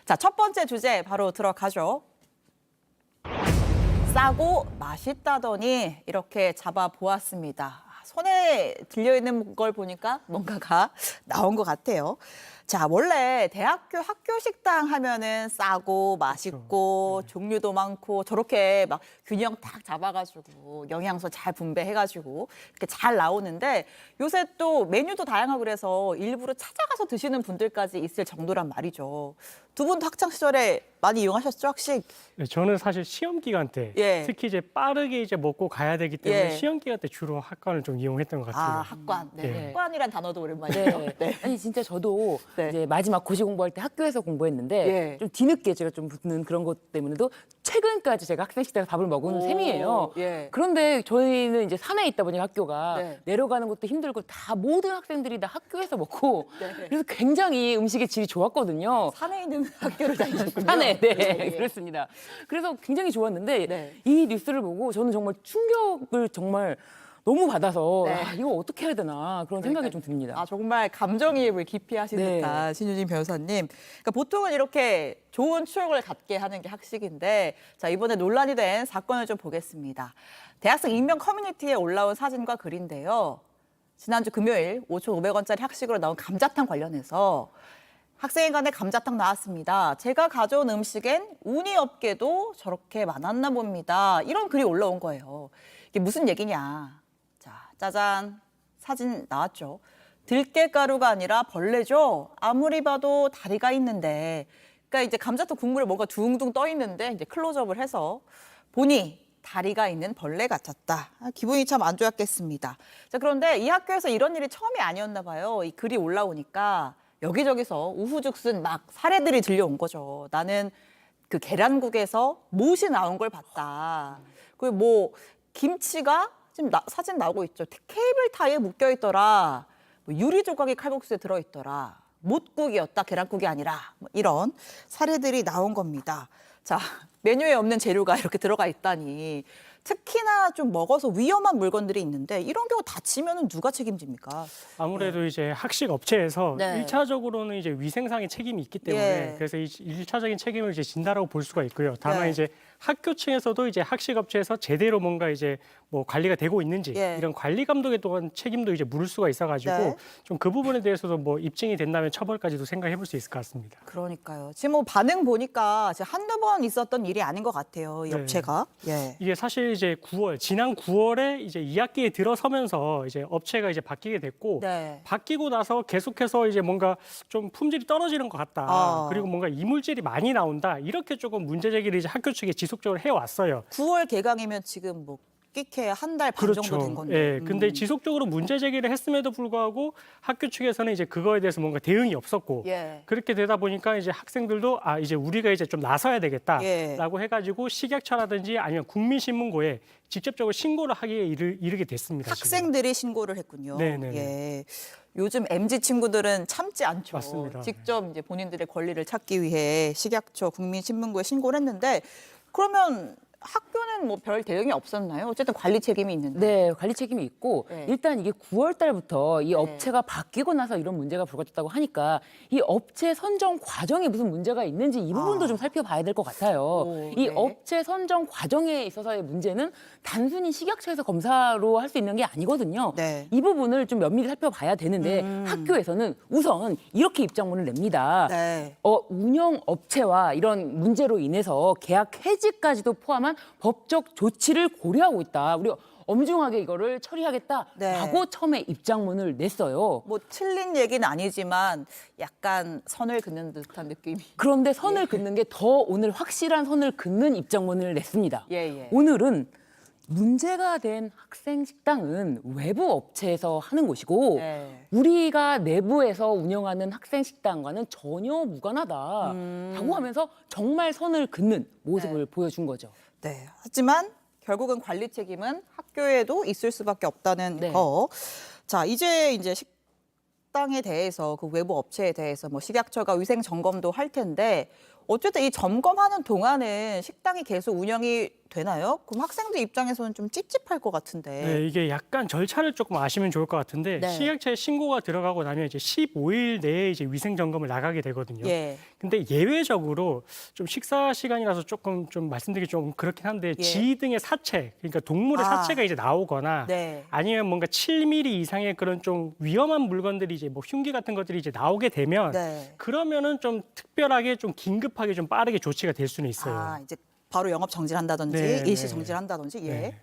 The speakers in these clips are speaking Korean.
자, 첫 번째 주제 바로 들어가죠. 싸고 맛있다더니 이렇게 잡아보았습니다. 손에 들려있는 걸 보니까 뭔가가 나온 것 같아요. 자, 원래 대학교 학교 식당 하면은 싸고 맛있고 네. 종류도 많고 저렇게 막 균형 딱 잡아가지고 영양소 잘 분배해가지고 이렇게 잘 나오는데 요새 또 메뉴도 다양하고 그래서 일부러 찾아가서 드시는 분들까지 있을 정도란 말이죠. 두 분도 학창 시절에 많이 이용하셨죠, 학식? 네, 저는 사실 시험 기간 때 예. 특히 이제 빠르게 이제 먹고 가야 되기 때문에 예. 시험 기간 때 주로 학과를 좀 이용했던 것 같아요. 아, 학관. 네. 예. 학관이란 단어도 오랜만이에요. 네. 네. 아니 진짜 저도 네. 이제 마지막 고시 공부할 때 학교에서 공부했는데 예. 좀 뒤늦게 제가 좀 붙는 그런 것 때문에도 최근까지 제가 학생 시절에 밥을 먹은 오, 셈이에요. 예. 그런데 저희는 이제 산에 있다 보니 학교가 네. 내려가는 것도 힘들고 다 모든 학생들이 다 학교에서 먹고 네. 그래서 굉장히 음식의 질이 좋았거든요. 산에 있는 학교를 다니셨군요. 산에 네 예. 그렇습니다. 그래서 굉장히 좋았는데 네. 이 뉴스를 보고 저는 정말 충격을 정말 너무 받아서 네. 아, 이거 어떻게 해야 되나 그런 생각이 그러니까요. 좀 듭니다. 아, 정말 감정이입을 깊이 하신 네. 듯한 신유진 변호사님. 그러니까 보통은 이렇게 좋은 추억을 갖게 하는 게 학식인데, 자, 이번에 논란이 된 사건을 좀 보겠습니다. 대학생 익명 커뮤니티에 올라온 사진과 글인데요. 지난주 금요일 5,500원짜리 학식으로 나온 감자탕 관련해서 학생회 간에 감자탕 나왔습니다. 제가 가져온 음식엔 운이 없게도 저렇게 많았나 봅니다. 이런 글이 올라온 거예요. 이게 무슨 얘기냐. 자, 짜잔. 사진 나왔죠. 들깨가루가 아니라 벌레죠. 아무리 봐도 다리가 있는데. 그러니까 이제 감자탕 국물에 뭔가 둥둥 떠 있는데 이제 클로즈업을 해서 보니 다리가 있는 벌레 같았다. 아, 기분이 참 안 좋았겠습니다. 자, 그런데 이 학교에서 이런 일이 처음이 아니었나 봐요. 이 글이 올라오니까 여기저기서 우후죽순 막 사례들이 들려온 거죠. 나는 그 계란국에서 못이 나온 걸 봤다. 그리고 뭐 김치가 지금 사진 나오고 있죠. 케이블 타이에 묶여 있더라. 뭐 유리 조각이 칼국수에 들어 있더라. 못국이었다. 계란국이 아니라 뭐 이런 사례들이 나온 겁니다. 자, 메뉴에 없는 재료가 이렇게 들어가 있다니. 특히나 좀 먹어서 위험한 물건들이 있는데 이런 경우 다치면은 누가 책임집니까? 아무래도 이제 학식 업체에서 네. 일차적으로는 이제 위생상의 책임이 있기 때문에 예. 그래서 이 일차적인 책임을 이제 진다라고 볼 수가 있고요. 다만 네. 이제 학교 층에서도 이제 학식 업체에서 제대로 뭔가 이제 뭐 관리가 되고 있는지 예. 이런 관리 감독에 또한 책임도 이제 물을 수가 있어가지고 네. 좀 그 부분에 대해서도 뭐 입증이 된다면 처벌까지도 생각해 볼 수 있을 것 같습니다. 그러니까요. 지금 뭐 반응 보니까 지금 한두 번 있었던 일이 아닌 것 같아요. 이 네. 업체가. 예. 이게 사실 이제 지난 9월에 이제 2학기에 들어서면서 이제 업체가 이제 바뀌게 됐고 네. 바뀌고 나서 계속해서 이제 뭔가 좀 품질이 떨어지는 것 같다. 아. 그리고 뭔가 이물질이 많이 나온다. 이렇게 조금 문제 제기를 이제 학교 측에 지속적으로 해왔어요. 9월 개강이면 지금 뭐 끼케 한 달 반 정도 된 건데. 예. 근데 지속적으로 문제 제기를 했음에도 불구하고 학교 측에서는 이제 그거에 대해서 뭔가 대응이 없었고 예. 그렇게 되다 보니까 이제 학생들도 아 이제 우리가 이제 좀 나서야 되겠다라고 예. 해가지고 식약처라든지 아니면 국민신문고에 직접적으로 신고를 하기에 이르게 됐습니다. 지금. 학생들이 신고를 했군요. 네네네. 예. 요즘 MZ 친구들은 참지 않죠. 맞습니다. 직접 이제 본인들의 권리를 찾기 위해 식약처 국민신문고에 신고를 했는데 그러면 학교는 뭐 별 대응이 없었나요? 어쨌든 관리 책임이 있는데. 네, 관리 책임이 있고 네. 일단 이게 9월 달부터 이 네. 업체가 바뀌고 나서 이런 문제가 불거졌다고 하니까 이 업체 선정 과정에 무슨 문제가 있는지 이 부분도 아. 좀 살펴봐야 될 것 같아요. 오, 이 네. 업체 선정 과정에 있어서의 문제는 단순히 식약처에서 검사로 할 수 있는 게 아니거든요. 네. 이 부분을 좀 면밀히 살펴봐야 되는데 학교에서는 우선 이렇게 입장문을 냅니다. 네. 운영 업체와 이런 문제로 인해서 계약 해지까지도 포함한 법적 조치를 고려하고 있다. 우리 엄중하게 이거를 처리하겠다라고 네. 처음에 입장문을 냈어요. 뭐 틀린 얘기는 아니지만 약간 선을 긋는 듯한 느낌이. 그런데 선을 긋는 게 더 오늘 확실한 선을 긋는 입장문을 냈습니다. 예, 예. 오늘은 문제가 된 학생 식당은 외부 업체에서 하는 곳이고 네. 우리가 내부에서 운영하는 학생 식당과는 전혀 무관하다라고 하면서 정말 선을 긋는 모습을 네. 보여준 거죠. 네. 하지만 결국은 관리 책임은 학교에도 있을 수밖에 없다는 네. 거. 자, 이제 식당에 대해서 그 외부 업체에 대해서 뭐 식약처가 위생 점검도 할 텐데 어쨌든 이 점검하는 동안은 식당이 계속 운영이 되나요? 그럼 학생들 입장에서는 좀 찝찝할 것 같은데. 네, 이게 약간 절차를 조금 아시면 좋을 것 같은데 네. 식약처에 신고가 들어가고 나면 이제 15일 내에 이제 위생 점검을 나가게 되거든요. 예. 근데 예외적으로 좀 식사 시간이라서 조금 좀 말씀드리기 좀 그렇긴 한데 예. 쥐 등의 사체, 그러니까 동물의 아. 사체가 이제 나오거나 네. 아니면 뭔가 7mm 이상의 그런 좀 위험한 물건들이 이제 뭐 흉기 같은 것들이 이제 나오게 되면 네. 그러면은 좀 특별하게 좀 긴급하게 좀 빠르게 조치가 될 수는 있어요. 아, 이제 바로 영업 정지한다든지 네, 일시 네. 정지한다든지 예. 네.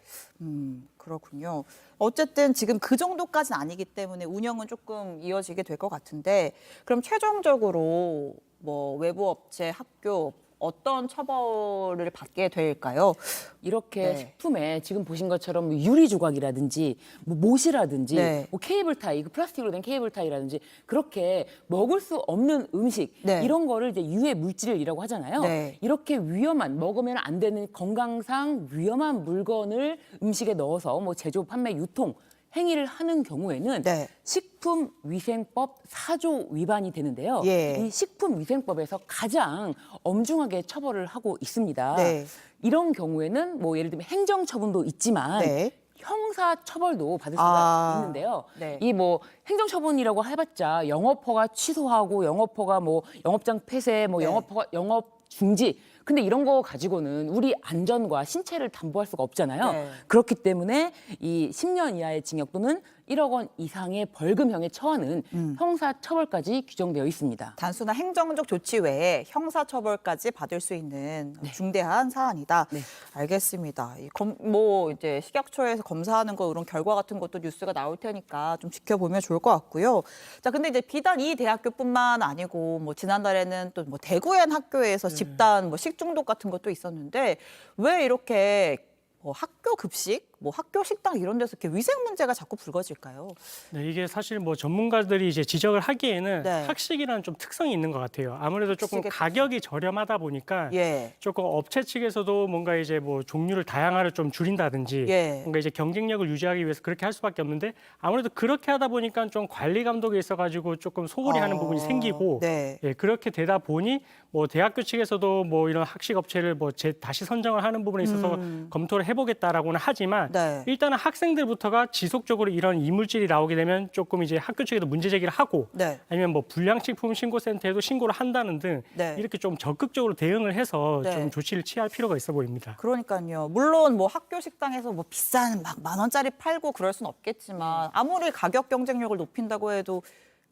그렇군요. 어쨌든 지금 그 정도까지는 아니기 때문에 운영은 조금 이어지게 될 것 같은데 그럼 최종적으로 뭐 외부 업체, 학교 어떤 처벌을 받게 될까요? 이렇게 네. 식품에 지금 보신 것처럼 뭐 유리 조각이라든지 뭐 못이라든지 네. 뭐 케이블 타이, 그 플라스틱으로 된 케이블 타이라든지 그렇게 먹을 수 없는 음식 네. 이런 거를 이제 유해 물질이라고 하잖아요. 네. 이렇게 위험한 먹으면 안 되는 건강상 위험한 물건을 음식에 넣어서 뭐 제조, 판매, 유통 행위를 하는 경우에는 네. 식품위생법 4조 위반이 되는데요. 예. 이 식품위생법에서 가장 엄중하게 처벌을 하고 있습니다. 네. 이런 경우에는 뭐 예를 들면 행정처분도 있지만 네. 형사처벌도 받을 수가 아, 있는데요. 네. 이 뭐 행정처분이라고 해봤자 영업허가 취소하고 영업허가 뭐 영업장 폐쇄, 뭐 네. 영업 중지. 근데 이런 거 가지고는 우리 안전과 신체를 담보할 수가 없잖아요. 네. 그렇기 때문에 이 10년 이하의 징역 또는 1억 원 이상의 벌금형에 처하는 형사처벌까지 규정되어 있습니다. 단순한 행정적 조치 외에 형사처벌까지 받을 수 있는 중대한 사안이다. 네. 알겠습니다. 뭐 이제 식약처에서 검사하는 거 이런 결과 같은 것도 뉴스가 나올 테니까 좀 지켜보면 좋을 것 같고요. 자, 근데 이제 비단 이 대학교뿐만 아니고 뭐 지난달에는 또 뭐 대구엔 학교에서 집단 뭐 식중독 같은 것도 있었는데 왜 이렇게 뭐 학교 급식, 뭐 학교 식당 이런 데서 이렇게 위생 문제가 자꾸 불거질까요? 네, 이게 사실 뭐 전문가들이 이제 지적을 하기에는 네. 학식이라는 좀 특성이 있는 것 같아요. 아무래도 조금 학식의 가격이 저렴하다 보니까 예. 조금 업체 측에서도 뭔가 이제 뭐 종류를 다양화를 좀 줄인다든지 예. 뭔가 이제 경쟁력을 유지하기 위해서 그렇게 할 수밖에 없는데 아무래도 그렇게 하다 보니까 좀 관리 감독에 있어가지고 조금 소홀히 하는 부분이 생기고 네. 예, 그렇게 되다 보니 뭐 대학교 측에서도 뭐 이런 학식 업체를 뭐 다시 선정을 하는 부분에 있어서 검토를 해보겠다라고는 하지만 네. 일단은 학생들부터가 지속적으로 이런 이물질이 나오게 되면 조금 이제 학교 측에도 문제 제기를 하고 네. 아니면 뭐 불량식품 신고센터에도 신고를 한다는 등 네. 이렇게 좀 적극적으로 대응을 해서 네. 좀 조치를 취할 필요가 있어 보입니다. 그러니까요. 물론 뭐 학교 식당에서 뭐 비싼 막 10,000원짜리 팔고 그럴 순 없겠지만 아무리 가격 경쟁력을 높인다고 해도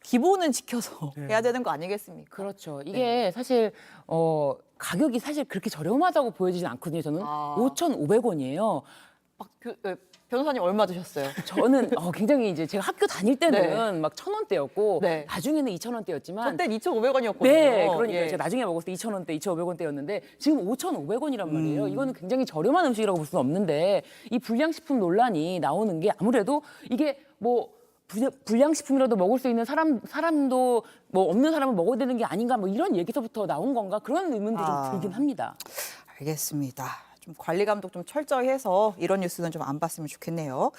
기본은 지켜서 해야 되는 거 아니겠습니까? 그렇죠. 이게 사실 가격이 사실 그렇게 저렴하다고 보여지진 않거든요. 저는 아. 5,500원이에요. 막 변호사님 얼마 드셨어요? 저는 굉장히 이제 제가 학교 다닐 때는 막 1,000원대였고 네. 나중에는 2,000원대였지만 그때 2,500원이었거든요. 네, 그러니까 예. 제가 나중에 먹었을 때 2,000원대, 2,500원대였는데 지금 5,500원이란 말이에요. 이거는 굉장히 저렴한 음식이라고 볼 수는 없는데 이 불량식품 논란이 나오는 게 아무래도 이게 뭐 불량식품이라도 먹을 수 있는 사람도 뭐 없는 사람은 먹어야 되는 게 아닌가 뭐 이런 얘기서부터 나온 건가 그런 의문도 아. 좀 들긴 합니다. 알겠습니다. 좀 관리 감독 좀 철저히 해서 이런 뉴스는 좀 안 봤으면 좋겠네요.